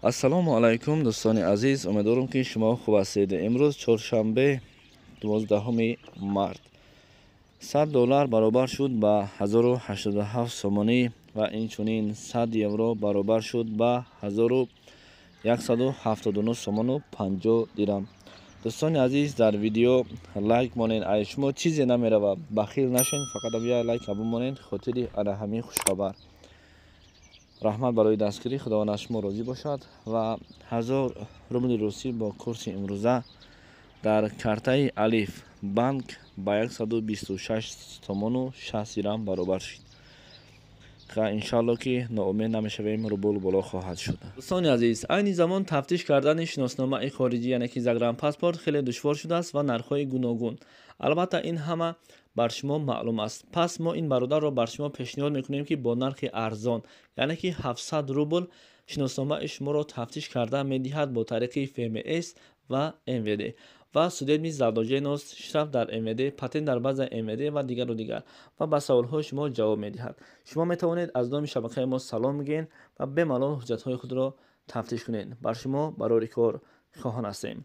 ассалому алайкум дӯстони азиз, умедворам ки шумо хуб ҳастед. имрӯз чоршанбе 12 март $100 баробар шуд ба 1087 сомонӣ ва инчунин 100 евро баробар шуд ба 1179 сомону 50 дирам. дӯстони азиз, дар видео лайк монед. ай шумо чизе намерава, бахил нашен, фақат авия лайк бимонед хотири ана ҳамин хушхабар. раҳмат барои дастгирӣ. худованд аз шумо розӣ бошад. ва 1000 рубли русӣ бо курси имрӯза дар картаи алиф банк ба 126 сомону 60 дирам баробар шуд. иншалло ки ноумед намешавем, рубл боло хоҳад шуд. дӯстони азиз, айни замон тафтиш кардани шиносномаи хориҷӣ яъне ки загранпаспорт хеле душвор шудааст ва нархҳои гуногун. албатта ин ҳама бар шумо маълум аст. пас мо ин бародарро бар шумо пешниҳод мекунем ки бо нархи арзон яъне ки 700 рубл шиносномаи шуморо тафтиш карда медиҳад бо тариқи ФМС ва МВД ва судебни зардоҷенос, штраф дар МВД, патент дар базаи МВД ва дигару дигар ва ба саволҳои шумо ҷавоб медиҳад. шумо метавонед аз номи шабакаи мо салом гӯед ва бемалол ҳуҷҷатҳои худро тафтиш кунед. бар шумо барори кор хоҳон ҳастем.